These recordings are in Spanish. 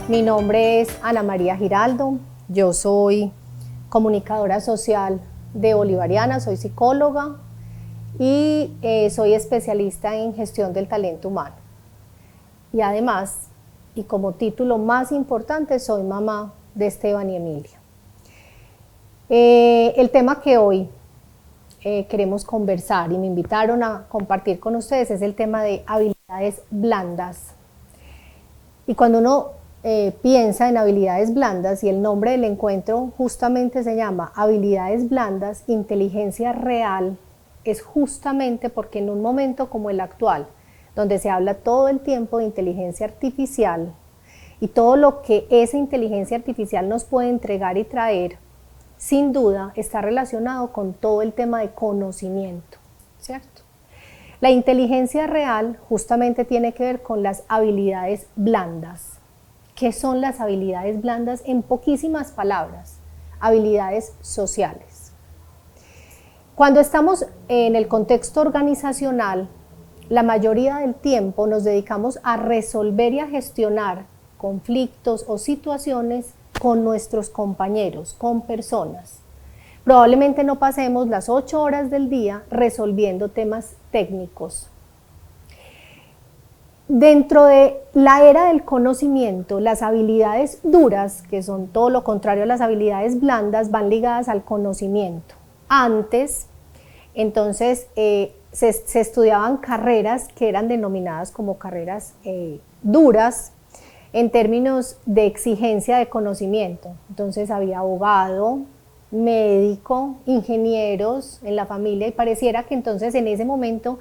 Mi nombre es Ana María Giraldo, yo soy comunicadora social de Bolivariana, soy psicóloga y soy especialista en gestión del talento humano. Y además, y como título más importante, soy mamá de Esteban y Emilia. El tema que hoy queremos conversar y me invitaron a compartir con ustedes es el tema de habilidades blandas. Y cuando uno piensa en habilidades blandas, y el nombre del encuentro justamente se llama Habilidades Blandas, Inteligencia Real, es justamente porque en un momento como el actual, donde se habla todo el tiempo de inteligencia artificial y todo lo que esa inteligencia artificial nos puede entregar y traer, sin duda está relacionado con todo el tema de conocimiento, ¿cierto? La inteligencia real justamente tiene que ver con las habilidades blandas. ¿Qué son las habilidades blandas? En poquísimas palabras, habilidades sociales. Cuando estamos en el contexto organizacional, la mayoría del tiempo nos dedicamos a resolver y a gestionar conflictos o situaciones con nuestros compañeros, con personas. Probablemente no pasemos las 8 horas del día resolviendo temas técnicos. Dentro de la era del conocimiento, las habilidades duras, que son todo lo contrario a las habilidades blandas, van ligadas al conocimiento. Antes, entonces, se estudiaban carreras que eran denominadas como carreras duras en términos de exigencia de conocimiento. Entonces había abogado, médico, ingenieros en la familia, y pareciera que entonces en ese momento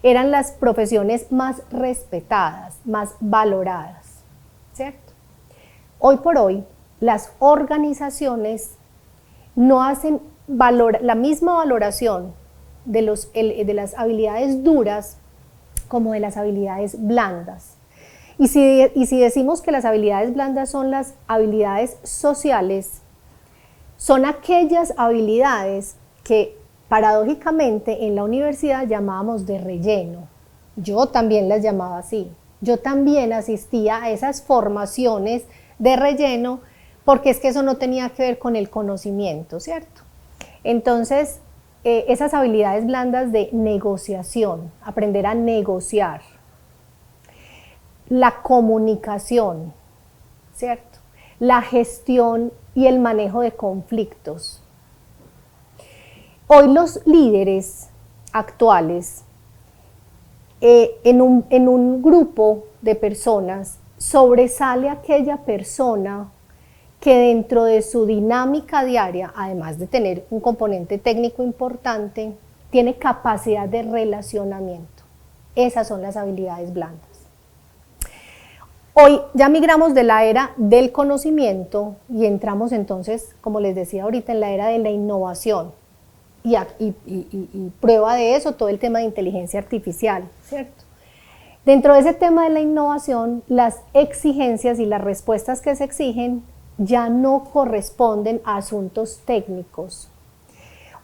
eran las profesiones más respetadas, más valoradas, ¿cierto? Hoy por hoy, las organizaciones no hacen la misma valoración de las habilidades duras como de las habilidades blandas. Y si decimos que las habilidades blandas son las habilidades sociales, son aquellas habilidades que paradójicamente en la universidad llamábamos de relleno. Yo también las llamaba así. Yo también asistía a esas formaciones de relleno porque es que eso no tenía que ver con el conocimiento, ¿cierto? Entonces, esas habilidades blandas de negociación, aprender a negociar, la comunicación, ¿cierto? La gestión y el manejo de conflictos. Hoy los líderes actuales, en un grupo de personas, sobresale aquella persona que dentro de su dinámica diaria, además de tener un componente técnico importante, tiene capacidad de relacionamiento. Esas son las habilidades blandas. Hoy ya migramos de la era del conocimiento y entramos entonces, como les decía ahorita, en la era de la innovación. Y prueba de eso todo el tema de inteligencia artificial, ¿cierto? Dentro de ese tema de la innovación, las exigencias y las respuestas que se exigen ya no corresponden a asuntos técnicos.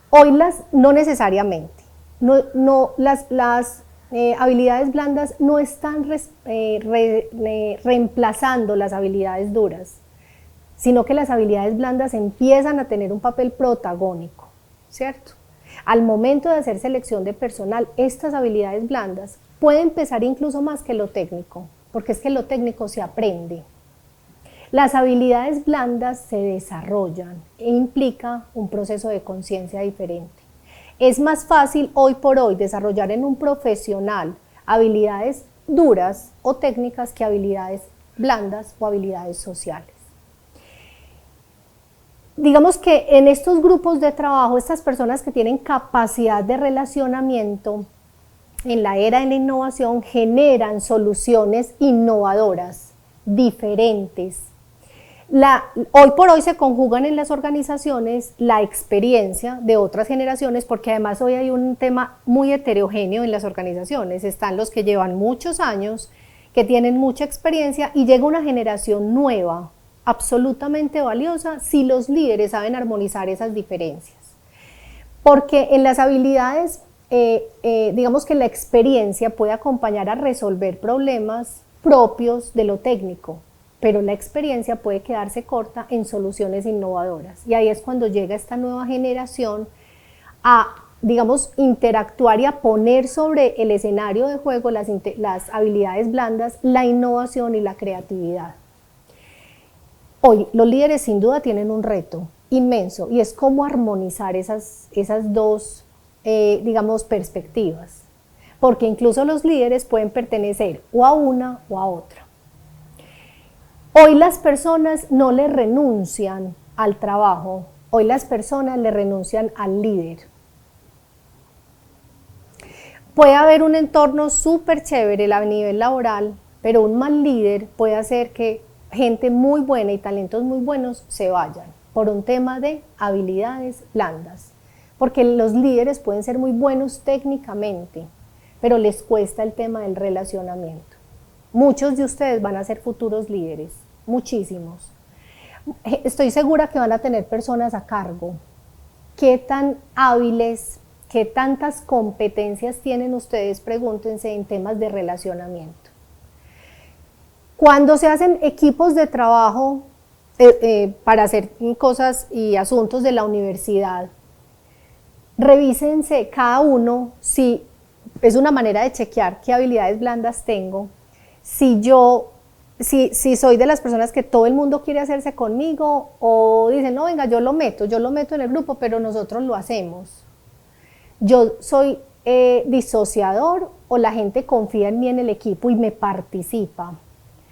Hoy no necesariamente, las habilidades blandas no están reemplazando las habilidades duras, sino que las habilidades blandas empiezan a tener un papel protagónico, ¿cierto? Al momento de hacer selección de personal, estas habilidades blandas pueden pesar incluso más que lo técnico, porque es que lo técnico se aprende. Las habilidades blandas se desarrollan e implica un proceso de conciencia diferente. Es más fácil hoy por hoy desarrollar en un profesional habilidades duras o técnicas que habilidades blandas o habilidades sociales. Digamos que en estos grupos de trabajo, estas personas que tienen capacidad de relacionamiento en la era de la innovación generan soluciones innovadoras, diferentes. Hoy por hoy se conjugan en las organizaciones la experiencia de otras generaciones, porque además hoy hay un tema muy heterogéneo en las organizaciones. Están los que llevan muchos años, que tienen mucha experiencia, y llega una generación nueva, absolutamente valiosa, si los líderes saben armonizar esas diferencias. Porque en las habilidades, digamos que la experiencia puede acompañar a resolver problemas propios de lo técnico, pero la experiencia puede quedarse corta en soluciones innovadoras. Y ahí es cuando llega esta nueva generación a, digamos, interactuar y a poner sobre el escenario de juego las habilidades blandas, la innovación y la creatividad. Hoy los líderes sin duda tienen un reto inmenso y es cómo armonizar esas dos, digamos, perspectivas, porque incluso los líderes pueden pertenecer o a una o a otra. Hoy las personas no le renuncian al trabajo, hoy las personas le renuncian al líder. Puede haber un entorno súper chévere a nivel laboral, pero un mal líder puede hacer que gente muy buena y talentos muy buenos se vayan por un tema de habilidades blandas, porque los líderes pueden ser muy buenos técnicamente, pero les cuesta el tema del relacionamiento. Muchos de ustedes van a ser futuros líderes, muchísimos. Estoy segura que van a tener personas a cargo. ¿Qué tan hábiles, qué tantas competencias tienen ustedes? Pregúntense en temas de relacionamiento. Cuando se hacen equipos de trabajo para hacer cosas y asuntos de la universidad, revísense cada uno si es una manera de chequear qué habilidades blandas tengo, si soy de las personas que todo el mundo quiere hacerse conmigo o dicen, no, venga, yo lo meto en el grupo, pero nosotros lo hacemos. Yo soy disociador o la gente confía en mí en el equipo y me participa.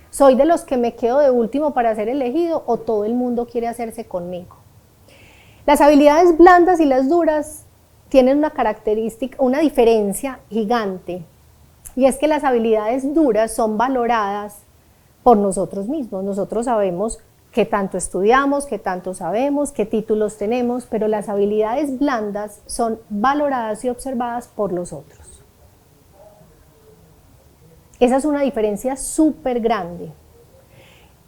Soy de los que me quedo de último para ser elegido o todo el mundo quiere hacerse conmigo. Las habilidades blandas y las duras tienen una característica, una diferencia gigante, y es que las habilidades duras son valoradas por nosotros mismos. Nosotros sabemos qué tanto estudiamos, qué tanto sabemos, qué títulos tenemos, pero las habilidades blandas son valoradas y observadas por los otros. Esa es una diferencia súper grande.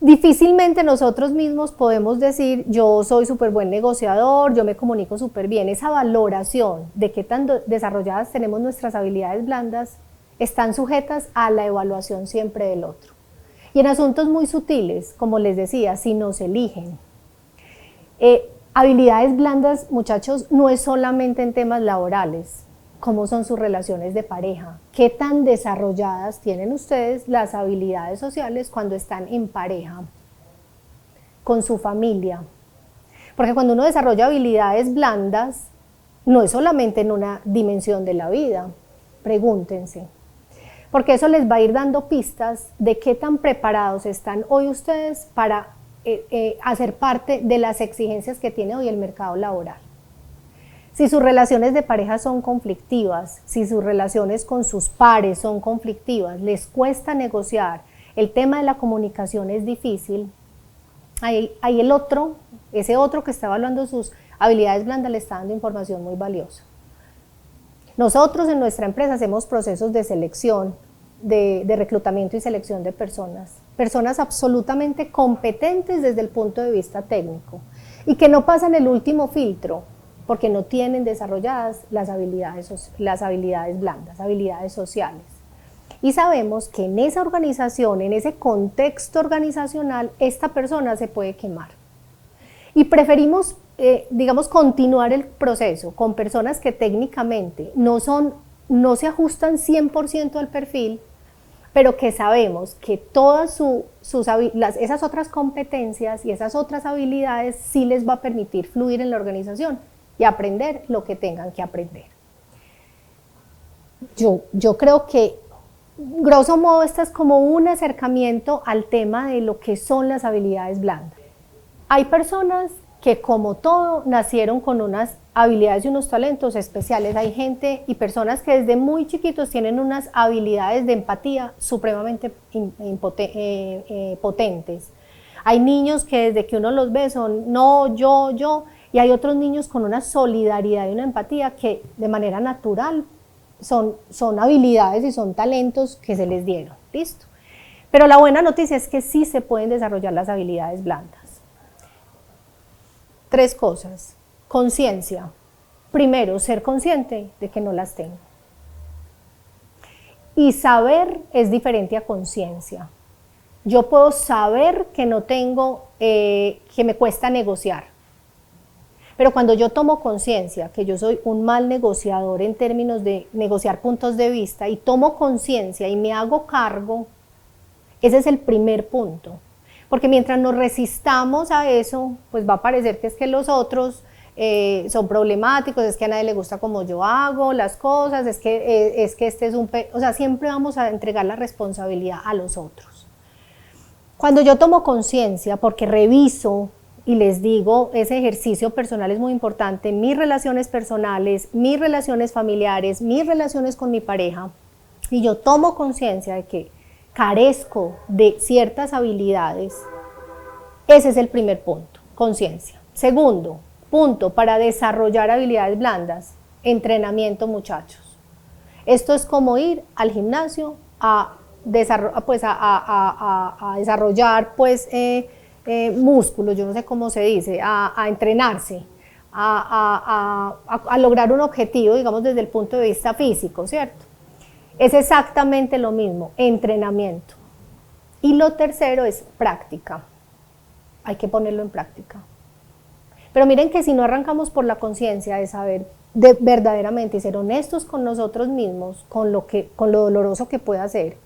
Difícilmente nosotros mismos podemos decir, yo soy súper buen negociador, yo me comunico súper bien. Esa valoración de qué tan desarrolladas tenemos nuestras habilidades blandas están sujetas a la evaluación siempre del otro. Y en asuntos muy sutiles, como les decía, si nos eligen. Habilidades blandas, muchachos, no es solamente en temas laborales. ¿Cómo son sus relaciones de pareja? ¿Qué tan desarrolladas tienen ustedes las habilidades sociales cuando están en pareja? Con su familia. Porque cuando uno desarrolla habilidades blandas, no es solamente en una dimensión de la vida. Pregúntense. Porque eso les va a ir dando pistas de qué tan preparados están hoy ustedes para hacer parte de las exigencias que tiene hoy el mercado laboral. Si sus relaciones de pareja son conflictivas, si sus relaciones con sus pares son conflictivas, les cuesta negociar, el tema de la comunicación es difícil, ahí ese otro que está evaluando sus habilidades blandas le está dando información muy valiosa. Nosotros en nuestra empresa hacemos procesos de selección, de reclutamiento y selección de personas absolutamente competentes desde el punto de vista técnico y que no pasan el último filtro porque no tienen desarrolladas las habilidades blandas, habilidades sociales. Y sabemos que en esa organización, en ese contexto organizacional, esta persona se puede quemar. Y preferimos, digamos, continuar el proceso con personas que técnicamente no se ajustan 100% al perfil, pero que sabemos que todas esas otras competencias y esas otras habilidades sí les va a permitir fluir en la organización y aprender lo que tengan que aprender. Yo creo que, grosso modo, este es como un acercamiento al tema de lo que son las habilidades blandas. Hay personas que, como todo, nacieron con unas habilidades y unos talentos especiales. Hay gente y personas que desde muy chiquitos tienen unas habilidades de empatía supremamente potentes. Hay niños que desde que uno los ve son no, yo, y hay otros niños con una solidaridad y una empatía que de manera natural son habilidades y son talentos que se les dieron, ¿listo? Pero la buena noticia es que sí se pueden desarrollar las habilidades blandas. 3 cosas. Conciencia. Primero, ser consciente de que no las tengo. Y saber es diferente a conciencia. Yo puedo saber que no tengo, que me cuesta negociar. Pero cuando yo tomo conciencia que yo soy un mal negociador en términos de negociar puntos de vista y tomo conciencia y me hago cargo, ese es el primer punto. Porque mientras nos resistamos a eso, pues va a parecer que es que los otros son problemáticos, es que a nadie le gusta como yo hago las cosas, es que este es o sea, siempre vamos a entregar la responsabilidad a los otros. Cuando yo tomo conciencia, porque reviso y les digo, ese ejercicio personal es muy importante, mis relaciones personales, mis relaciones familiares, mis relaciones con mi pareja, y yo tomo conciencia de que carezco de ciertas habilidades, ese es el primer punto, conciencia. Segundo punto, para desarrollar habilidades blandas, entrenamiento, muchachos. Esto es como ir al gimnasio a desarrollar músculos, yo no sé cómo se dice, a entrenarse, a lograr un objetivo, digamos, desde el punto de vista físico, ¿cierto? Es exactamente lo mismo, entrenamiento. Y lo tercero es práctica. Hay que ponerlo en práctica. Pero miren que si no arrancamos por la conciencia de saber verdaderamente y ser honestos con nosotros mismos, con lo doloroso que pueda ser,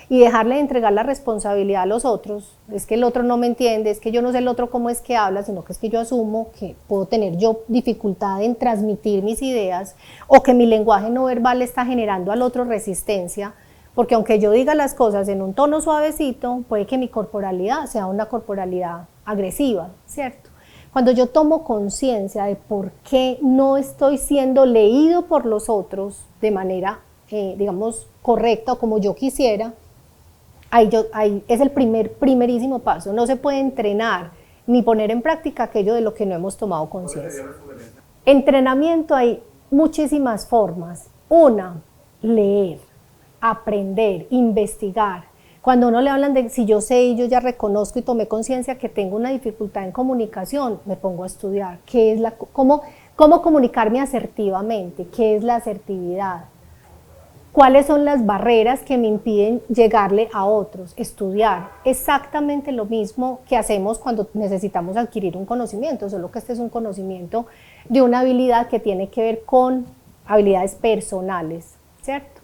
y dejarle de entregar la responsabilidad a los otros, es que el otro no me entiende, es que yo no sé el otro cómo es que habla, sino que es que yo asumo que puedo tener yo dificultad en transmitir mis ideas, o que mi lenguaje no verbal está generando al otro resistencia, porque aunque yo diga las cosas en un tono suavecito, puede que mi corporalidad sea una corporalidad agresiva, ¿cierto? Cuando yo tomo conciencia de por qué no estoy siendo leído por los otros de manera, digamos, correcta o como yo quisiera, ahí es el primerísimo paso. No se puede entrenar ni poner en práctica aquello de lo que no hemos tomado conciencia. Entrenamiento hay muchísimas formas. Una, leer, aprender, investigar. Cuando uno le hablan de si yo sé y yo ya reconozco y tomé conciencia que tengo una dificultad en comunicación, me pongo a estudiar cómo comunicarme asertivamente, qué es la asertividad, cuáles son las barreras que me impiden llegarle a otros, estudiar. Exactamente lo mismo que hacemos cuando necesitamos adquirir un conocimiento, solo que este es un conocimiento de una habilidad que tiene que ver con habilidades personales, ¿cierto?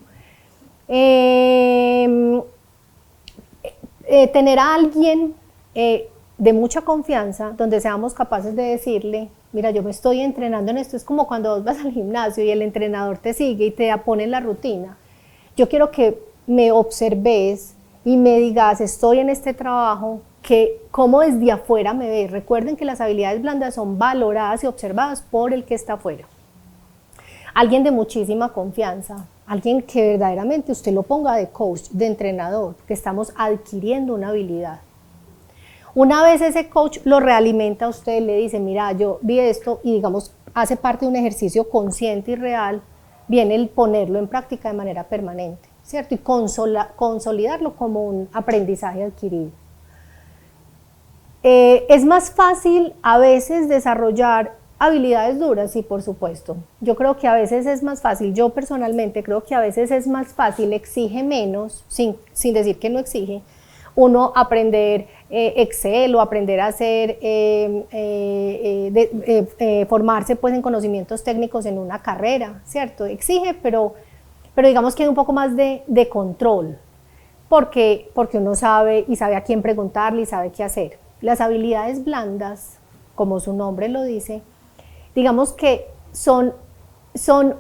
Tener a alguien de mucha confianza, donde seamos capaces de decirle, mira, yo me estoy entrenando en esto, es como cuando vos vas al gimnasio y el entrenador te sigue y te pone en la rutina. Yo quiero que me observes y me digas, estoy en este trabajo, que cómo desde afuera me ves. Recuerden que las habilidades blandas son valoradas y observadas por el que está afuera. Alguien de muchísima confianza, alguien que verdaderamente usted lo ponga de coach, de entrenador, que estamos adquiriendo una habilidad. Una vez ese coach lo realimenta a usted, le dice, mira, yo vi esto y digamos, hace parte de un ejercicio consciente y real, viene el ponerlo en práctica de manera permanente, ¿cierto? Y consolidarlo como un aprendizaje adquirido. Es más fácil a veces desarrollar habilidades duras, sí, por supuesto. Yo creo que a veces es más fácil, yo personalmente creo que a veces es más fácil, exige menos, sin decir que no exige, uno aprender Excel o aprender a hacer, formarse pues en conocimientos técnicos en una carrera, ¿cierto? Exige, pero digamos que hay un poco más de control, porque uno sabe y sabe a quién preguntarle y sabe qué hacer. Las habilidades blandas, como su nombre lo dice, digamos que son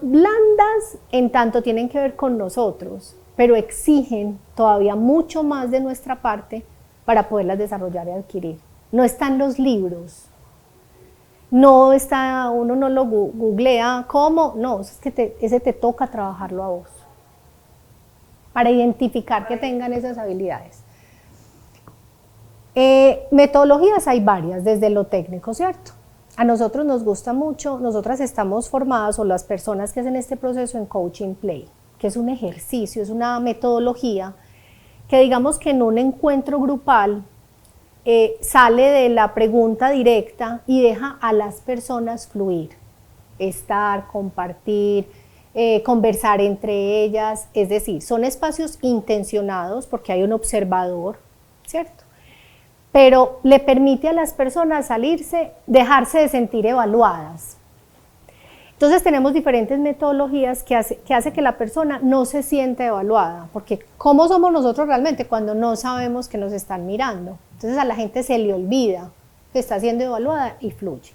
blandas en tanto tienen que ver con nosotros, pero exigen todavía mucho más de nuestra parte para poderlas desarrollar y adquirir. No están los libros, no está, uno no lo googlea, ¿cómo? No, es que ese te toca trabajarlo a vos, para identificar que tengan esas habilidades. Metodologías hay varias, desde lo técnico, ¿cierto? A nosotros nos gusta mucho, nosotras estamos formadas, o las personas que hacen este proceso, en Coaching Play, que es un ejercicio, es una metodología que digamos que en un encuentro grupal sale de la pregunta directa y deja a las personas fluir, estar, compartir, conversar entre ellas, es decir, son espacios intencionados porque hay un observador, ¿cierto? Pero le permite a las personas salirse, dejarse de sentir evaluadas. Entonces tenemos diferentes metodologías que hace que la persona no se sienta evaluada, porque ¿cómo somos nosotros realmente cuando no sabemos que nos están mirando? Entonces a la gente se le olvida que está siendo evaluada y fluye.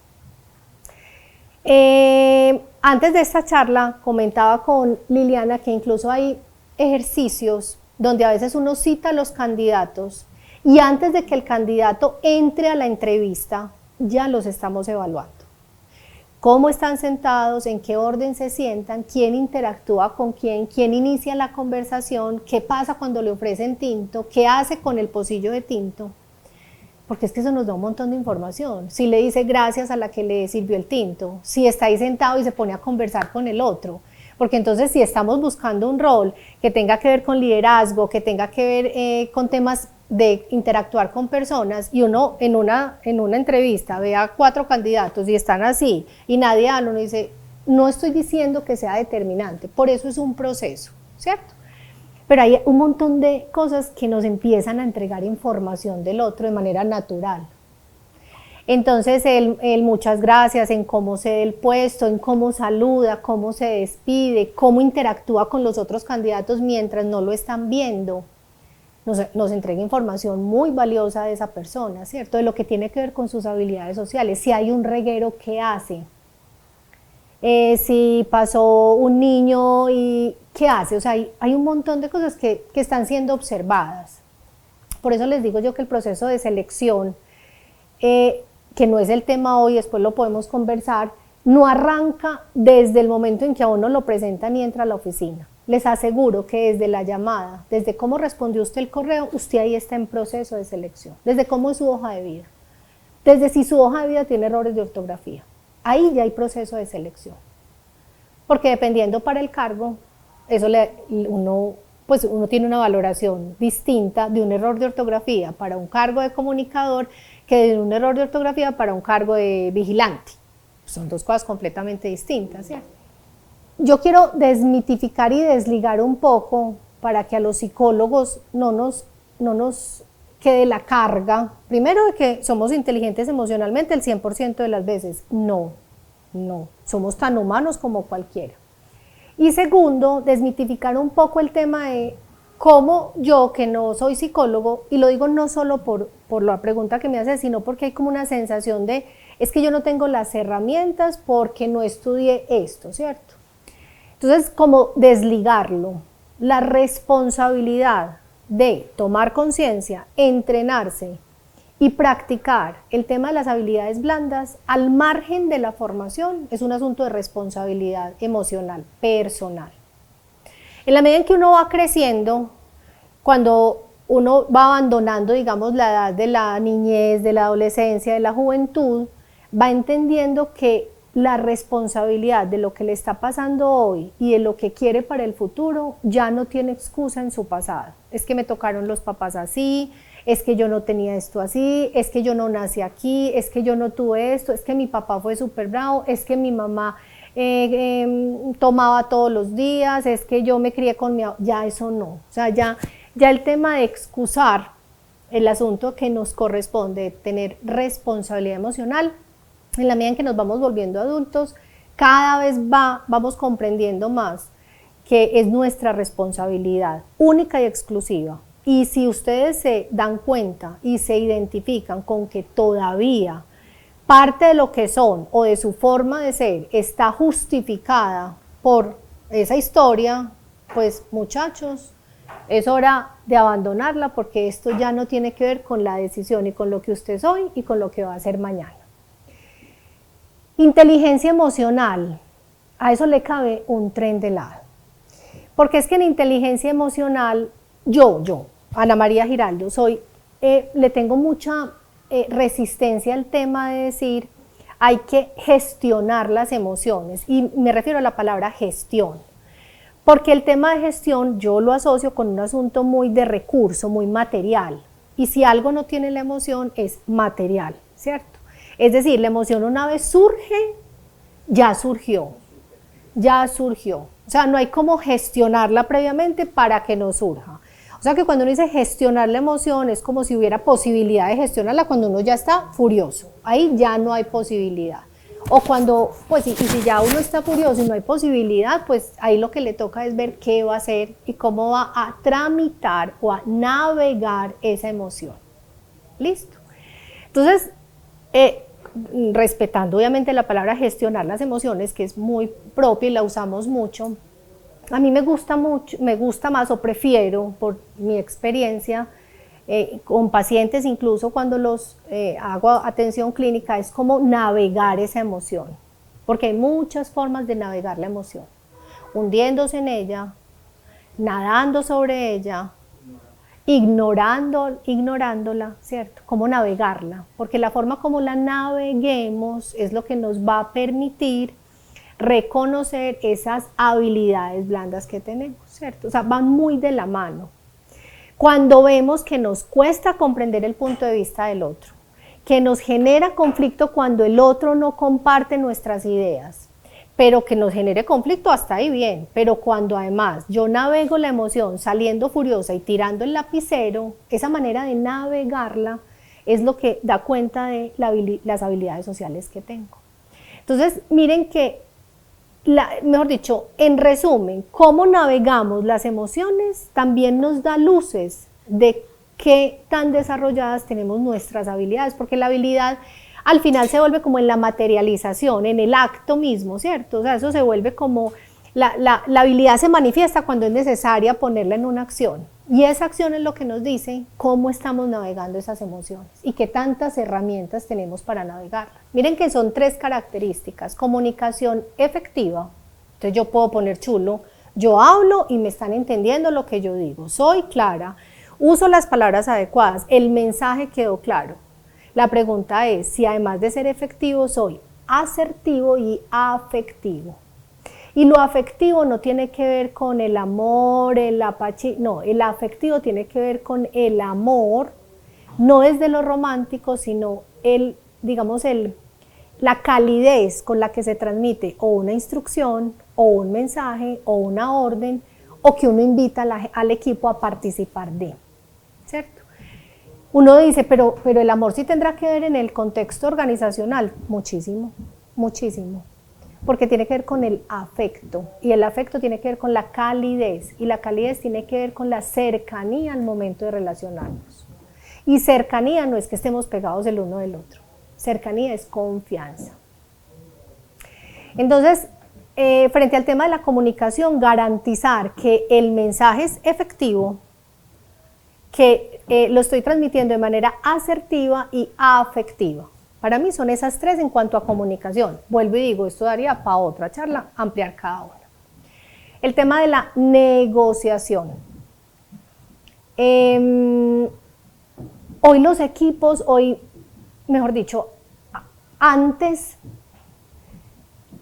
Antes de esta charla comentaba con Liliana que incluso hay ejercicios donde a veces uno cita a los candidatos y antes de que el candidato entre a la entrevista ya los estamos evaluando. Cómo están sentados, en qué orden se sientan, quién interactúa con quién inicia la conversación, qué pasa cuando le ofrecen tinto, qué hace con el pocillo de tinto, porque es que eso nos da un montón de información. Si le dice gracias a la que le sirvió el tinto, si está ahí sentado y se pone a conversar con el otro, porque entonces si estamos buscando un rol que tenga que ver con liderazgo, que tenga que ver con temas de interactuar con personas y uno en una entrevista ve a 4 candidatos y están así y nadie habla, uno dice, no estoy diciendo que sea determinante, por eso es un proceso, ¿cierto? Pero hay un montón de cosas que nos empiezan a entregar información del otro de manera natural. Entonces el muchas gracias, en cómo cede el puesto, en cómo saluda, cómo se despide, cómo interactúa con los otros candidatos mientras no lo están viendo, nos entrega información muy valiosa de esa persona, ¿cierto? De lo que tiene que ver con sus habilidades sociales. Si hay un reguero, ¿qué hace? Si pasó un niño y ¿qué hace? O sea, hay un montón de cosas que están siendo observadas. Por eso les digo yo que el proceso de selección, que no es el tema hoy, después lo podemos conversar, no arranca desde el momento en que a uno lo presentan y entra a la oficina. Les aseguro que desde la llamada, desde cómo respondió usted el correo, usted ahí está en proceso de selección, desde cómo es su hoja de vida, desde si su hoja de vida tiene errores de ortografía, ahí ya hay proceso de selección, porque dependiendo para el cargo, eso uno tiene una valoración distinta de un error de ortografía para un cargo de comunicador que de un error de ortografía para un cargo de vigilante, son 2 cosas completamente distintas, ¿cierto? Yo quiero desmitificar y desligar un poco para que a los psicólogos no nos quede la carga, primero de que somos inteligentes emocionalmente el 100% de las veces, no, somos tan humanos como cualquiera. Y segundo, desmitificar un poco el tema de cómo yo, que no soy psicólogo, y lo digo no solo por la pregunta que me hace, sino porque hay como una sensación de, es que yo no tengo las herramientas porque no estudié esto, ¿cierto? Entonces, como desligarlo, la responsabilidad de tomar conciencia, entrenarse y practicar el tema de las habilidades blandas al margen de la formación es un asunto de responsabilidad emocional, personal. En la medida en que uno va creciendo, cuando uno va abandonando, digamos, la edad de la niñez, de la adolescencia, de la juventud, va entendiendo que la responsabilidad de lo que le está pasando hoy y de lo que quiere para el futuro ya no tiene excusa en su pasado. Es que me tocaron los papás así, es que yo no tenía esto así, es que yo no nací aquí, es que yo no tuve esto, es que mi papá fue súper bravo, es que mi mamá tomaba todos los días, es que yo me crié con ya eso no. O sea, ya el tema de excusar el asunto que nos corresponde, tener responsabilidad emocional, en la medida en que nos vamos volviendo adultos, cada vez vamos comprendiendo más que es nuestra responsabilidad única y exclusiva. Y si ustedes se dan cuenta y se identifican con que todavía parte de lo que son o de su forma de ser está justificada por esa historia, pues muchachos, es hora de abandonarla porque esto ya no tiene que ver con la decisión y con lo que usted es hoy y con lo que va a ser mañana. Inteligencia emocional, a eso le cabe un tren de helado. Porque es que en inteligencia emocional, yo, Ana María Giraldo, le tengo mucha resistencia al tema de decir hay que gestionar las emociones, y me refiero a la palabra gestión, porque el tema de gestión yo lo asocio con un asunto muy de recurso, muy material, y si algo no tiene la emoción es material, ¿cierto? Es decir, la emoción una vez surge, ya surgió, o sea, no hay como gestionarla previamente para que no surja. O O sea que cuando uno dice gestionar la emoción es como si hubiera posibilidad de gestionarla cuando uno ya está furioso. Ahí ya no hay posibilidad. O cuando, pues, y si ya uno está furioso y no hay posibilidad, pues ahí lo que le toca es ver qué va a hacer y cómo va a tramitar o a navegar esa emoción. ¿Listo? Entonces, respetando obviamente la palabra gestionar las emociones, que es muy propia y la usamos mucho, a mí me gusta más o prefiero, por mi experiencia, con pacientes incluso cuando los hago atención clínica, es como navegar esa emoción, porque hay muchas formas de navegar la emoción, hundiéndose en ella, nadando sobre ella, ignorándola, ¿cierto? Cómo navegarla, porque la forma como la naveguemos es lo que nos va a permitir reconocer esas habilidades blandas que tenemos, ¿cierto? O sea, van muy de la mano. Cuando vemos que nos cuesta comprender el punto de vista del otro, que nos genera conflicto cuando el otro no comparte nuestras ideas, pero que nos genere conflicto hasta ahí bien, pero cuando además yo navego la emoción saliendo furiosa y tirando el lapicero, esa manera de navegarla es lo que da cuenta de las habilidades sociales que tengo. Entonces, miren que, mejor dicho, en resumen, cómo navegamos las emociones también nos da luces de qué tan desarrolladas tenemos nuestras habilidades, porque la habilidad al final se vuelve como en la materialización, en el acto mismo, ¿cierto? O sea, eso se vuelve como, la habilidad se manifiesta cuando es necesaria ponerla en una acción, y esa acción es lo que nos dice cómo estamos navegando esas emociones y qué tantas herramientas tenemos para navegarlas. Miren que son 3 características: comunicación efectiva, entonces yo puedo poner chulo, yo hablo y me están entendiendo lo que yo digo, soy clara, uso las palabras adecuadas, el mensaje quedó claro. La pregunta es si además de ser efectivo soy asertivo y afectivo. Y lo afectivo no tiene que ver con el amor, el apache, no, el afectivo tiene que ver con el amor, no desde lo romántico, sino la calidez con la que se transmite o una instrucción, o un mensaje, o una orden, o que uno invita al equipo a participar de, ¿cierto? Uno dice, pero el amor sí tendrá que ver en el contexto organizacional, muchísimo, muchísimo, porque tiene que ver con el afecto, y el afecto tiene que ver con la calidez, y la calidez tiene que ver con la cercanía al momento de relacionarnos. Y cercanía no es que estemos pegados el uno del otro, cercanía es confianza. Entonces, frente al tema de la comunicación, garantizar que el mensaje es efectivo, que lo estoy transmitiendo de manera asertiva y afectiva. Para mí son esas 3 en cuanto a comunicación. Vuelvo y digo, esto daría para otra charla, ampliar cada una. El tema de la negociación. Hoy los equipos, mejor dicho, antes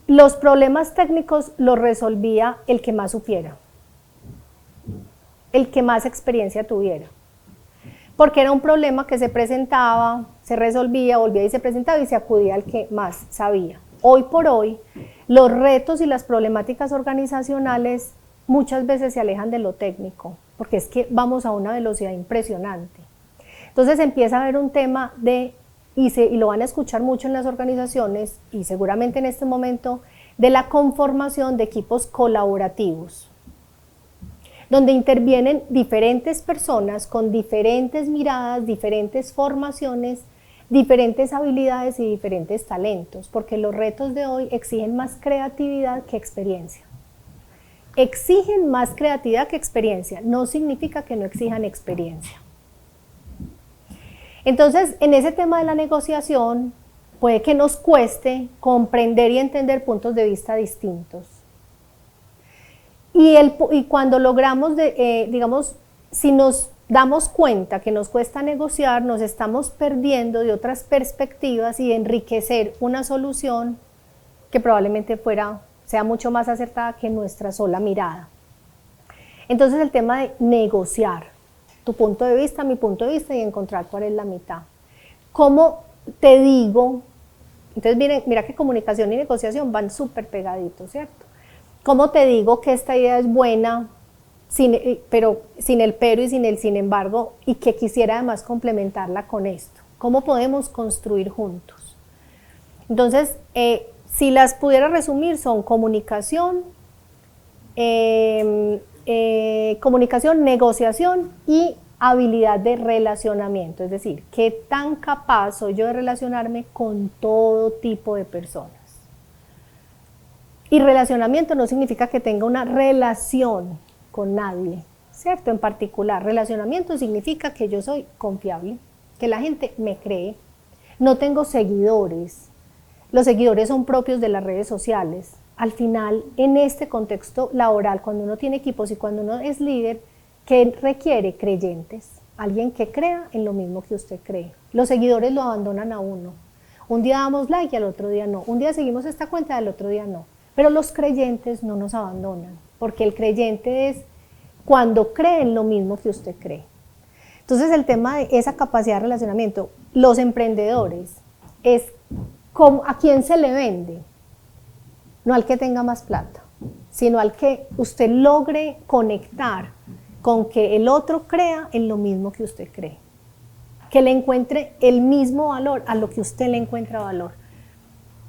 los problemas técnicos los resolvía el que más supiera, el que más experiencia tuviera, porque era un problema que se presentaba, se resolvía, volvía y se presentaba y se acudía al que más sabía. Hoy por hoy, los retos y las problemáticas organizacionales muchas veces se alejan de lo técnico, porque es que vamos a una velocidad impresionante. Entonces empieza a haber un tema y lo van a escuchar mucho en las organizaciones, y seguramente en este momento, de la conformación de equipos colaborativos, donde intervienen diferentes personas con diferentes miradas, diferentes formaciones, diferentes habilidades y diferentes talentos, porque los retos de hoy exigen más creatividad que experiencia. Exigen más creatividad que experiencia, no significa que no exijan experiencia. Entonces, en ese tema de la negociación, puede que nos cueste comprender y entender puntos de vista distintos. Y cuando logramos, si nos damos cuenta que nos cuesta negociar, nos estamos perdiendo de otras perspectivas y de enriquecer una solución que probablemente sea mucho más acertada que nuestra sola mirada. Entonces, el tema de negociar, tu punto de vista, mi punto de vista, y encontrar cuál es la mitad. ¿Cómo te digo? Entonces, mira que comunicación y negociación van súper pegaditos, ¿cierto? ¿Cómo te digo que esta idea es buena pero sin el pero y sin el sin embargo, y que quisiera además complementarla con esto. ¿Cómo podemos construir juntos? Entonces, si las pudiera resumir, son comunicación, negociación y habilidad de relacionamiento, es decir, qué tan capaz soy yo de relacionarme con todo tipo de personas. Y relacionamiento no significa que tenga una relación con nadie, ¿cierto? En particular, relacionamiento significa que yo soy confiable, que la gente me cree, no tengo seguidores, los seguidores son propios de las redes sociales. Al final, en este contexto laboral, cuando uno tiene equipos y cuando uno es líder, ¿qué requiere? Creyentes, alguien que crea en lo mismo que usted cree. Los seguidores lo abandonan a uno. Un día damos like y al otro día no. Un día seguimos esta cuenta y al otro día no. Pero los creyentes no nos abandonan, porque el creyente es cuando cree en lo mismo que usted cree. Entonces el tema de esa capacidad de relacionamiento, los emprendedores, es a quién se le vende, no al que tenga más plata, sino al que usted logre conectar con que el otro crea en lo mismo que usted cree, que le encuentre el mismo valor a lo que usted le encuentra valor.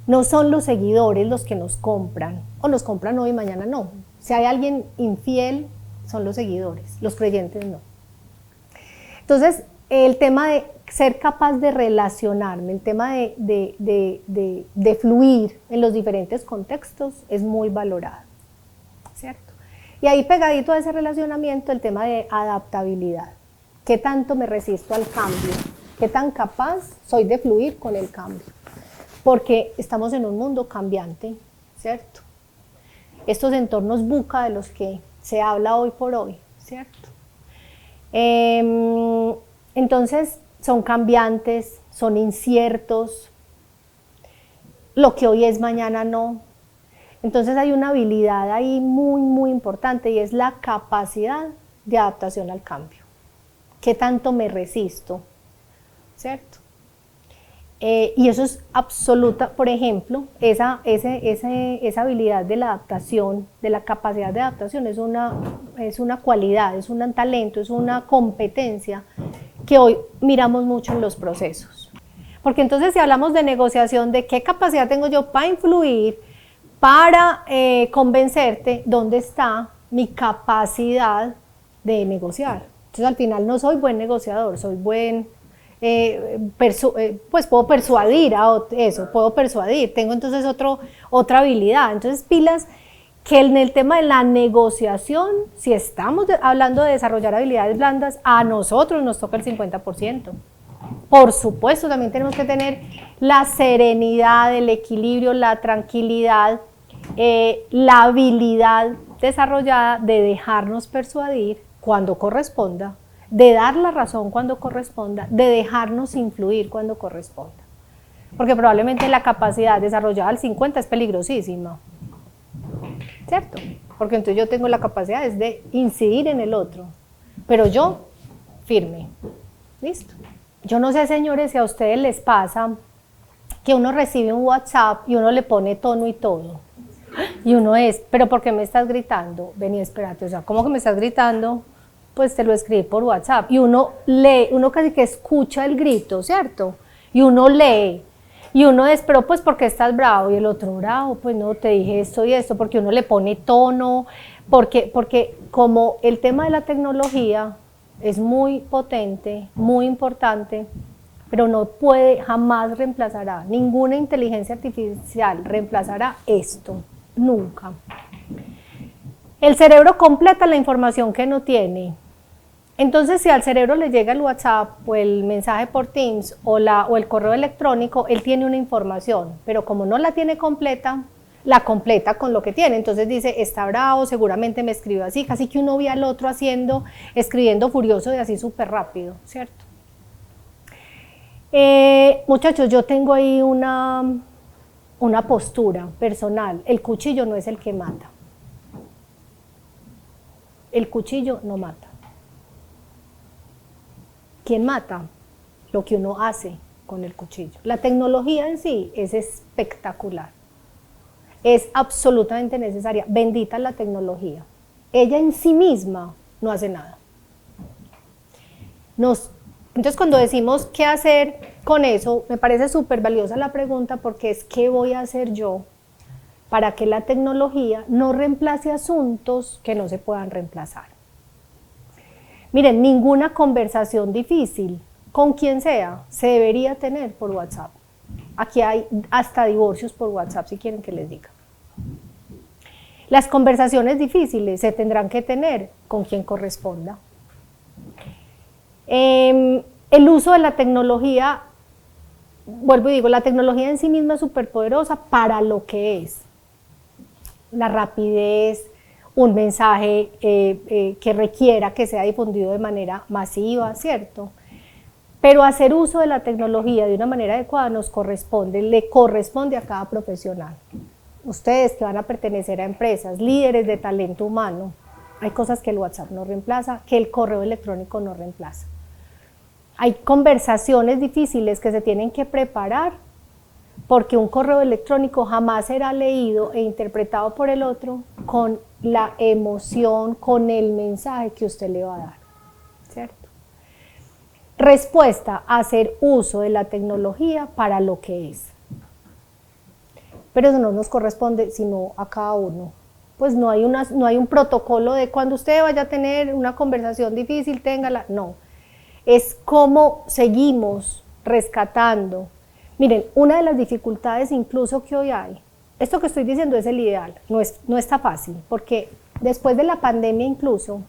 No son los seguidores los que nos compran, o nos compran hoy y mañana no. Si hay alguien infiel, son los seguidores, los creyentes no. Entonces, el tema de ser capaz de relacionarme, el tema de fluir en los diferentes contextos es muy valorado, ¿cierto? Y ahí pegadito a ese relacionamiento el tema de adaptabilidad. ¿Qué tanto me resisto al cambio? ¿Qué tan capaz soy de fluir con el cambio? Porque estamos en un mundo cambiante, ¿cierto? Estos entornos VUCA de los que se habla hoy por hoy, ¿cierto? Entonces, son cambiantes, son inciertos, lo que hoy es mañana no. Entonces hay una habilidad ahí muy importante y es la capacidad de adaptación al cambio. ¿Qué tanto me resisto? ¿Cierto? Y eso es absoluta, por ejemplo, esa habilidad de la adaptación, de la capacidad de adaptación es una cualidad, es un talento, es una competencia que hoy miramos mucho en los procesos. Porque entonces si hablamos de negociación, de qué capacidad tengo yo para influir, para convencerte, ¿dónde está mi capacidad de negociar? Entonces al final no soy buen negociador, soy buen... pues puedo persuadir puedo persuadir, tengo entonces otra habilidad. Entonces pilas que en el tema de la negociación, si estamos hablando de desarrollar habilidades blandas, a nosotros nos toca el 50%. Por supuesto, también tenemos que tener la serenidad, el equilibrio, la tranquilidad, la habilidad desarrollada de dejarnos persuadir cuando corresponda, de dar la razón cuando corresponda, de dejarnos influir cuando corresponda. Porque probablemente la capacidad desarrollada al 50 es peligrosísima, ¿cierto? Porque entonces yo tengo la capacidad de incidir en el otro, pero yo firme, ¿listo? Yo no sé, señores, si a ustedes les pasa que uno recibe un WhatsApp y uno le pone tono y todo, y uno ¿pero por qué me estás gritando? Vení, espérate, o sea, ¿cómo que me estás gritando? Pues te lo escribí por WhatsApp, y uno lee, uno casi que escucha el grito, ¿cierto? Y uno lee, y uno pero pues ¿por qué estás bravo? Y el otro, bravo, pues no, te dije esto y esto, porque uno le pone tono, porque como el tema de la tecnología es muy potente, muy importante, pero no puede, jamás reemplazará, ninguna inteligencia artificial reemplazará esto, nunca. El cerebro completa la información que no tiene. Entonces, si al cerebro le llega el WhatsApp o el mensaje por Teams o el correo electrónico, él tiene una información, pero como no la tiene completa, la completa con lo que tiene. Entonces dice, está bravo, seguramente me escribió así, casi que uno ve al otro escribiendo furioso y así súper rápido, ¿cierto? Muchachos, yo tengo ahí una postura personal. El cuchillo no es el que mata. El cuchillo no mata. ¿Quién mata? Lo que uno hace con el cuchillo. La tecnología en sí es espectacular. Es absolutamente necesaria. Bendita la tecnología. ella en sí misma no hace nada. Entonces cuando decimos qué hacer con eso, me parece súper valiosa la pregunta, porque es ¿qué voy a hacer yo para que la tecnología no reemplace asuntos que no se puedan reemplazar? Miren, ninguna conversación difícil, con quien sea, se debería tener por WhatsApp. Aquí hay hasta divorcios por WhatsApp, si quieren que les diga. Las conversaciones difíciles se tendrán que tener con quien corresponda. El uso de la tecnología, vuelvo y digo, la tecnología en sí misma es súper poderosa para lo que es. La rapidez, un mensaje que requiera que sea difundido de manera masiva, ¿cierto? Pero hacer uso de la tecnología de una manera adecuada le corresponde a cada profesional. Ustedes que van a pertenecer a empresas, líderes de talento humano, hay cosas que el WhatsApp no reemplaza, que el correo electrónico no reemplaza. Hay conversaciones difíciles que se tienen que preparar, porque un correo electrónico jamás será leído e interpretado por el otro con la emoción, con el mensaje que usted le va a dar, ¿cierto? Respuesta: hacer uso de la tecnología para lo que es. Pero eso no nos corresponde sino a cada uno. Pues no hay un protocolo de cuando usted vaya a tener una conversación difícil, téngala, no. Es cómo seguimos rescatando. Miren, una de las dificultades incluso que hoy hay, esto que estoy diciendo es el ideal, no está fácil, porque después de la pandemia incluso,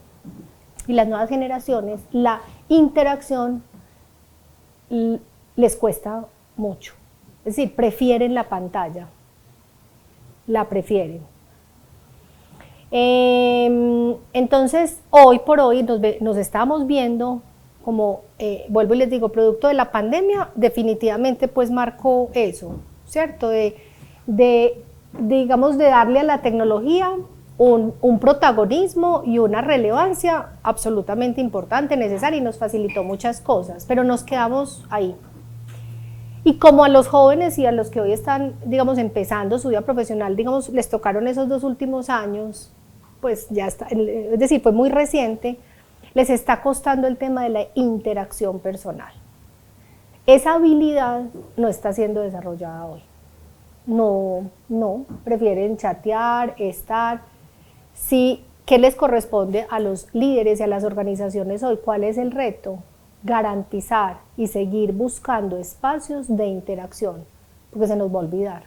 y las nuevas generaciones, la interacción les cuesta mucho. Es decir, prefieren la pantalla, la prefieren. Entonces, hoy por hoy nos estamos viendo como, vuelvo y les digo, producto de la pandemia, definitivamente pues marcó eso, ¿cierto? Digamos, de darle a la tecnología un protagonismo y una relevancia absolutamente importante, necesaria, y nos facilitó muchas cosas, pero nos quedamos ahí. Y como a los jóvenes y a los que hoy están, digamos, empezando su vida profesional, digamos, les tocaron esos 2 últimos años, pues ya está, es decir, fue muy reciente, les está costando el tema de la interacción personal. Esa habilidad no está siendo desarrollada hoy. No, prefieren chatear, estar. Sí, ¿qué les corresponde a los líderes y a las organizaciones hoy? ¿Cuál es el reto? Garantizar y seguir buscando espacios de interacción, porque se nos va a olvidar.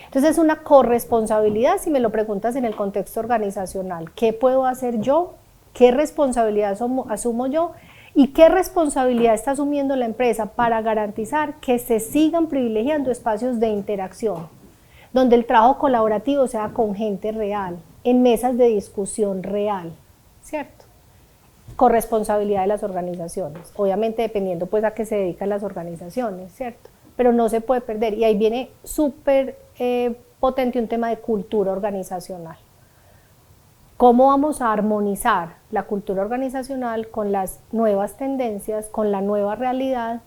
Entonces es una corresponsabilidad, si me lo preguntas en el contexto organizacional, ¿qué puedo hacer yo? ¿Qué responsabilidad asumo yo? ¿Y qué responsabilidad está asumiendo la empresa para garantizar que se sigan privilegiando espacios de interacción, donde el trabajo colaborativo sea con gente real, en mesas de discusión real, ¿cierto? Corresponsabilidad de las organizaciones, obviamente dependiendo pues a qué se dedican las organizaciones, ¿cierto? Pero no se puede perder, y ahí viene súper potente un tema de cultura organizacional. ¿Cómo vamos a armonizar la cultura organizacional con las nuevas tendencias, con la nueva realidad?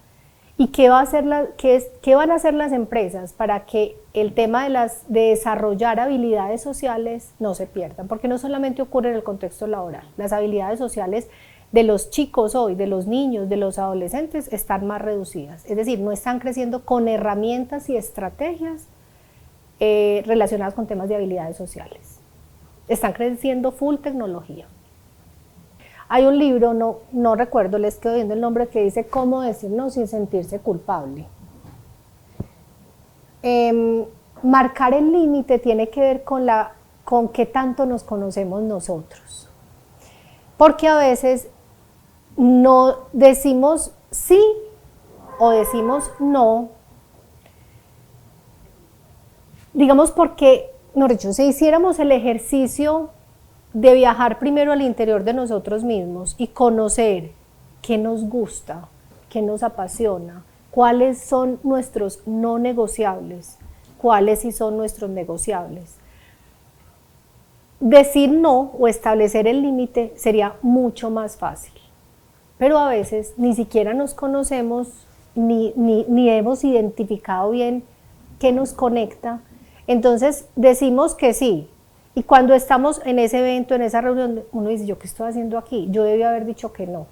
¿Y qué van a hacer las empresas para que el tema de desarrollar habilidades sociales no se pierdan? Porque no solamente ocurre en el contexto laboral, las habilidades sociales de los chicos hoy, de los niños, de los adolescentes, están más reducidas. Es decir, no están creciendo con herramientas y estrategias relacionadas con temas de habilidades sociales. Están creciendo full tecnología. Hay un libro, no recuerdo, les quedo viendo el nombre, que dice cómo decir no sin sentirse culpable. Marcar el límite tiene que ver con qué tanto nos conocemos nosotros. Porque a veces no decimos sí o decimos no, digamos porque, mejor dicho, si hiciéramos el ejercicio de viajar primero al interior de nosotros mismos y conocer qué nos gusta, qué nos apasiona, cuáles son nuestros no negociables, cuáles sí son nuestros negociables. Decir no o establecer el límite sería mucho más fácil, pero a veces ni siquiera nos conocemos ni hemos identificado bien qué nos conecta. Entonces decimos que sí, Y cuando estamos en ese evento, en esa reunión, uno dice, ¿yo qué estoy haciendo aquí? Yo debí haber dicho que no.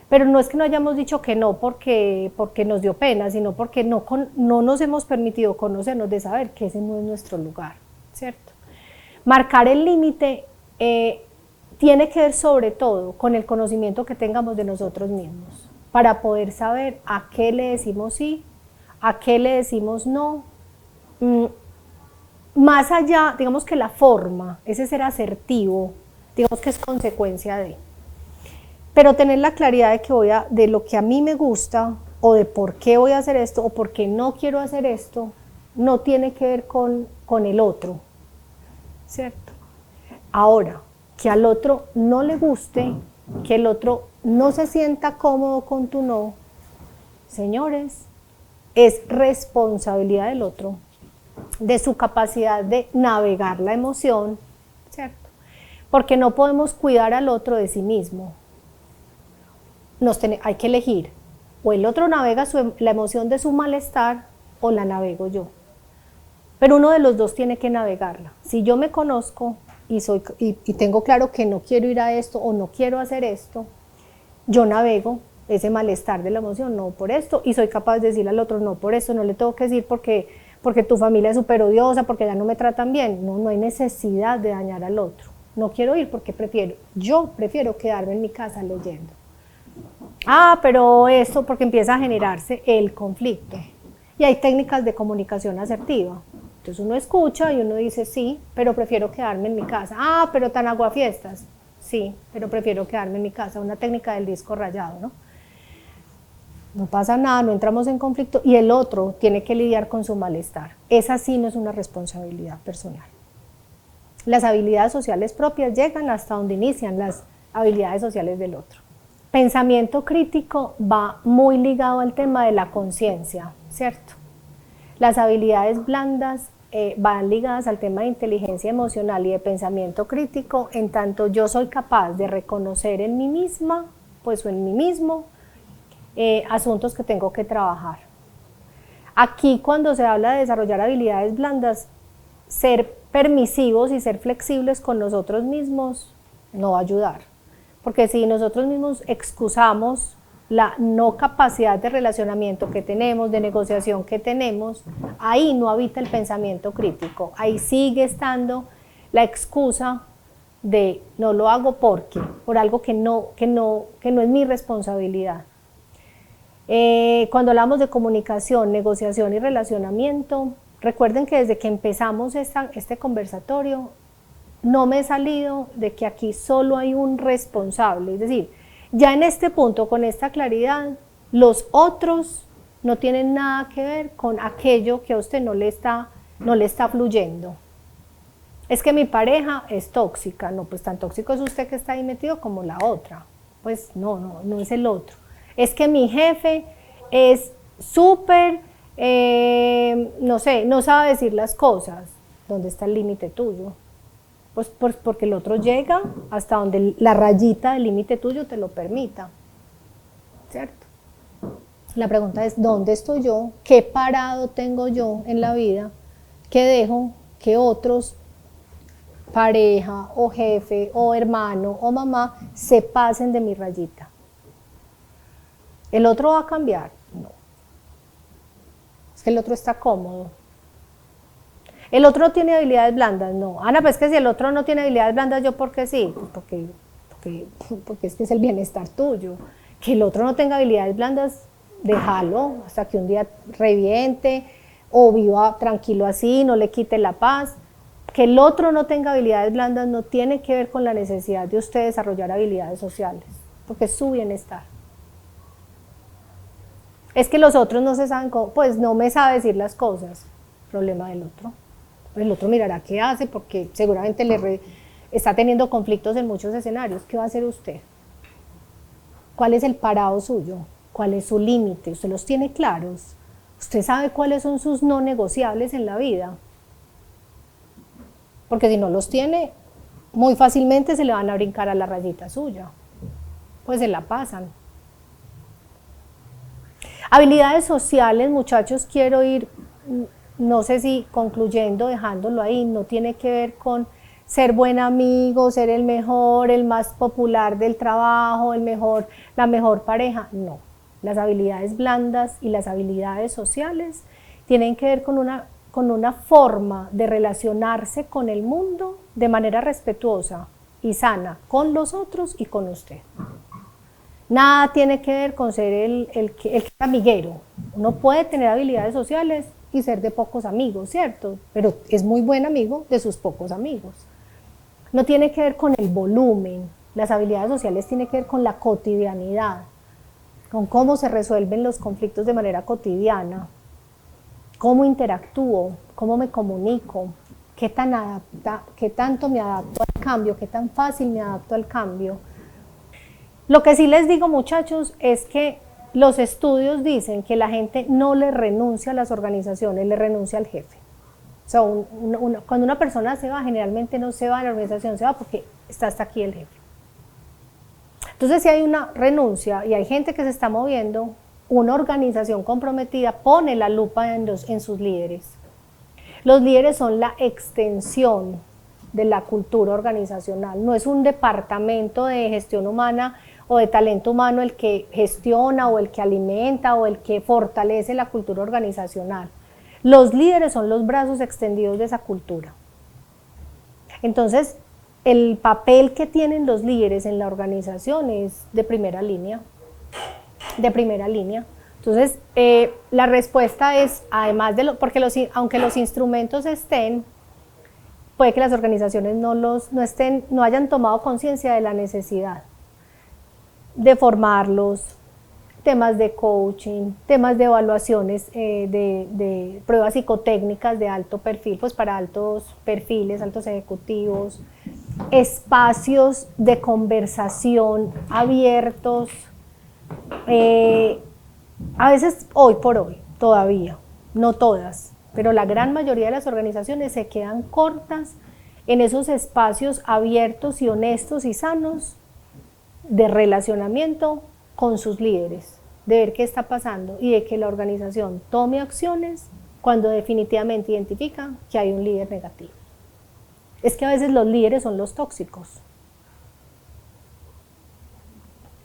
Pero no es que no hayamos dicho que no porque nos dio pena, sino porque no nos hemos permitido conocernos, de saber que ese no es nuestro lugar, ¿cierto? Marcar el límite tiene que ver sobre todo con el conocimiento que tengamos de nosotros mismos, para poder saber a qué le decimos sí, a qué le decimos no. Más allá, digamos que la forma, ese ser asertivo, digamos que es consecuencia de. Pero tener la claridad de que de lo que a mí me gusta, o de por qué voy a hacer esto, o por qué no quiero hacer esto, no tiene que ver con el otro, ¿cierto? Ahora, que al otro no le guste, que el otro no se sienta cómodo con tu no, señores, es responsabilidad del otro, de su capacidad de navegar la emoción, ¿cierto? Porque no podemos cuidar al otro de sí mismo. Hay que elegir, o el otro navega la emoción de su malestar, o la navego yo. Pero uno de los dos tiene que navegarla. Si yo me conozco y tengo claro que no quiero ir a esto o no quiero hacer esto, yo navego ese malestar de la emoción, no por esto, y soy capaz de decirle al otro, no por esto, no le tengo que decir porque tu familia es súper odiosa, porque ya no me tratan bien. No hay necesidad de dañar al otro. No quiero ir porque yo prefiero quedarme en mi casa leyendo. Pero esto, porque empieza a generarse el conflicto. Y hay técnicas de comunicación asertiva. Entonces uno escucha y uno dice, sí, pero prefiero quedarme en mi casa. Pero tan aguafiestas. Sí, pero prefiero quedarme en mi casa. Una técnica del disco rayado, ¿no? No pasa nada, no entramos en conflicto y el otro tiene que lidiar con su malestar. Esa sí no es una responsabilidad personal. Las habilidades sociales propias llegan hasta donde inician las habilidades sociales del otro. Pensamiento crítico va muy ligado al tema de la conciencia, ¿cierto? Las habilidades blandas van ligadas al tema de inteligencia emocional y de pensamiento crítico, en tanto yo soy capaz de reconocer en mí misma, pues o en mí mismo, asuntos que tengo que trabajar. Aquí, cuando se habla de desarrollar habilidades blandas, ser permisivos y ser flexibles con nosotros mismos no va a ayudar. Porque si nosotros mismos excusamos la no capacidad de relacionamiento que tenemos, de negociación que tenemos, ahí no habita el pensamiento crítico, ahí sigue estando la excusa de no lo hago por algo que no es mi responsabilidad. Cuando hablamos de comunicación, negociación y relacionamiento, recuerden que desde que empezamos este conversatorio, no me he salido de que aquí solo hay un responsable, es decir, ya en este punto, con esta claridad, los otros no tienen nada que ver con aquello que a usted no le está fluyendo. Es que mi pareja es tóxica, no, pues tan tóxico es usted que está ahí metido como la otra, pues no es el otro. Es que mi jefe es súper, no sé, no sabe decir las cosas. ¿Dónde está el límite tuyo? Pues porque el otro llega hasta donde la rayita del límite tuyo te lo permita, ¿cierto? La pregunta es, ¿dónde estoy yo? ¿Qué parado tengo yo en la vida que dejo que otros, pareja o jefe o hermano o mamá, se pasen de mi rayita? ¿El otro va a cambiar? No. Es que el otro está cómodo. ¿El otro tiene habilidades blandas? No. Ana, pues que si el otro no tiene habilidades blandas, ¿yo por qué sí? Porque es que es el bienestar tuyo. Que el otro no tenga habilidades blandas, déjalo hasta que un día reviente o viva tranquilo así, no le quite la paz. Que el otro no tenga habilidades blandas no tiene que ver con la necesidad de usted desarrollar habilidades sociales, porque es su bienestar. Es que los otros no se saben cómo, pues no me sabe decir las cosas, problema del otro. El otro mirará qué hace, porque seguramente está teniendo conflictos en muchos escenarios. ¿Qué va a hacer usted? ¿Cuál es el parado suyo? ¿Cuál es su límite? ¿Usted los tiene claros? ¿Usted sabe cuáles son sus no negociables en la vida? Porque si no los tiene, muy fácilmente se le van a brincar a la rayita suya. Pues se la pasan. Habilidades sociales, muchachos, quiero ir, no sé si concluyendo, dejándolo ahí, no tiene que ver con ser buen amigo, ser el mejor, el más popular del trabajo, la mejor pareja, no. Las habilidades blandas y las habilidades sociales tienen que ver con una forma de relacionarse con el mundo de manera respetuosa y sana con los otros y con usted. Nada tiene que ver con ser el que es amiguero. Uno puede tener habilidades sociales y ser de pocos amigos, ¿cierto? Pero es muy buen amigo de sus pocos amigos. No tiene que ver con el volumen. Las habilidades sociales tienen que ver con la cotidianidad, con cómo se resuelven los conflictos de manera cotidiana, cómo interactúo, cómo me comunico, qué tanto me adapto al cambio, qué tan fácil me adapto al cambio. Lo que sí les digo, muchachos, es que los estudios dicen que la gente no le renuncia a las organizaciones, le renuncia al jefe. O sea, cuando una persona se va, generalmente no se va a la organización, se va porque está hasta aquí el jefe. Entonces, si hay una renuncia y hay gente que se está moviendo, una organización comprometida pone la lupa en sus líderes. Los líderes son la extensión de la cultura organizacional, no es un departamento de gestión humana o de talento humano el que gestiona o el que alimenta o el que fortalece la cultura organizacional. Los líderes son los brazos extendidos de esa cultura. Entonces, el papel que tienen los líderes en la organización es de primera línea. De primera línea. Entonces, la respuesta es, además de porque aunque los instrumentos estén, puede que las organizaciones no hayan tomado conciencia de la necesidad de formarlos, temas de coaching, temas de evaluaciones de pruebas psicotécnicas de alto perfil, pues para altos perfiles, altos ejecutivos, espacios de conversación abiertos, a veces hoy por hoy, todavía, no todas, pero la gran mayoría de las organizaciones se quedan cortas en esos espacios abiertos y honestos y sanos de relacionamiento con sus líderes, de ver qué está pasando y de que la organización tome acciones cuando definitivamente identifica que hay un líder negativo. Es que a veces los líderes son los tóxicos.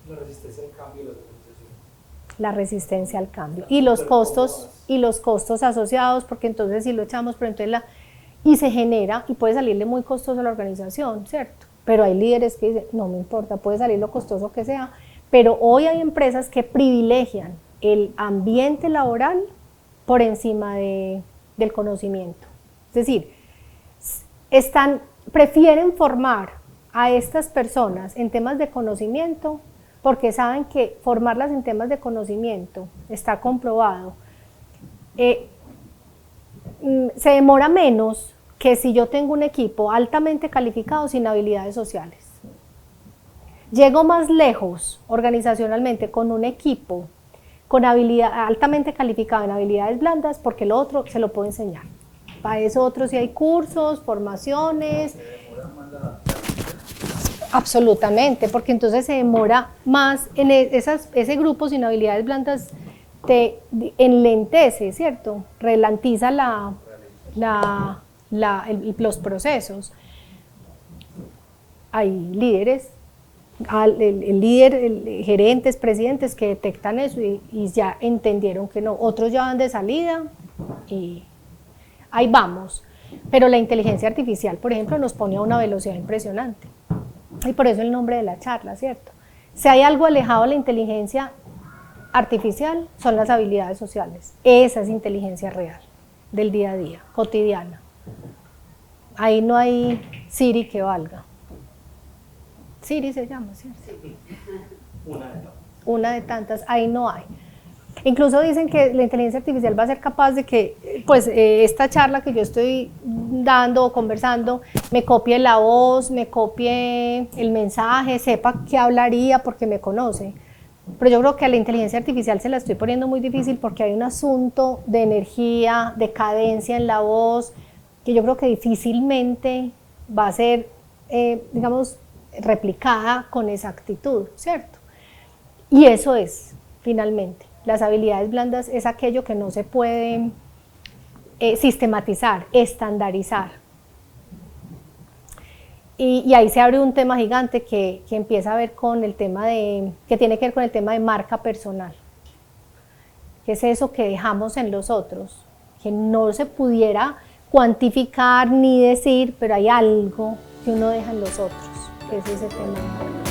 La resistencia al cambio de las organizaciones. La resistencia al cambio y los costos asociados, porque entonces si lo echamos, pero entonces y se genera y puede salirle muy costoso a la organización, ¿cierto? Pero hay líderes que dicen, no me importa, puede salir lo costoso que sea, pero hoy hay empresas que privilegian el ambiente laboral por encima del conocimiento. Es decir, prefieren formar a estas personas en temas de conocimiento porque saben que formarlas en temas de conocimiento está comprobado. Se demora menos que si yo tengo un equipo altamente calificado sin habilidades sociales. Llego más lejos organizacionalmente con un equipo con altamente calificado en habilidades blandas porque lo otro se lo puedo enseñar. Para eso otros sí hay cursos, formaciones. Absolutamente, porque entonces se demora más en ese grupo sin habilidades blandas te enlentece, ¿cierto? Ralentiza los procesos. Hay líderes, gerentes, presidentes que detectan eso y ya entendieron que no. Otros ya van de salida y ahí vamos. Pero la inteligencia artificial, por ejemplo, nos pone a una velocidad impresionante. Y por eso el nombre de la charla, ¿cierto? Si hay algo alejado de la inteligencia artificial, son las habilidades sociales. Esa es inteligencia real, del día a día, cotidiana. Ahí no hay Siri que valga. Siri se llama, ¿cierto? Una de tantas, ahí no hay. Incluso dicen que la inteligencia artificial va a ser capaz de que, pues, esta charla que yo estoy dando o conversando, me copie la voz, me copie el mensaje, sepa qué hablaría porque me conoce. Pero yo creo que a la inteligencia artificial se la estoy poniendo muy difícil porque hay un asunto de energía, de cadencia en la voz, que yo creo que difícilmente va a ser, digamos, replicada con exactitud, ¿cierto? Y eso es, finalmente. Las habilidades blandas es aquello que no se puede sistematizar, estandarizar. Y ahí se abre un tema gigante que empieza a ver con el tema que tiene que ver con el tema de marca personal. ¿Qué es eso que dejamos en los otros? Que no se pudiera cuantificar ni decir, pero hay algo que uno deja en los otros, que es ese tema de marca.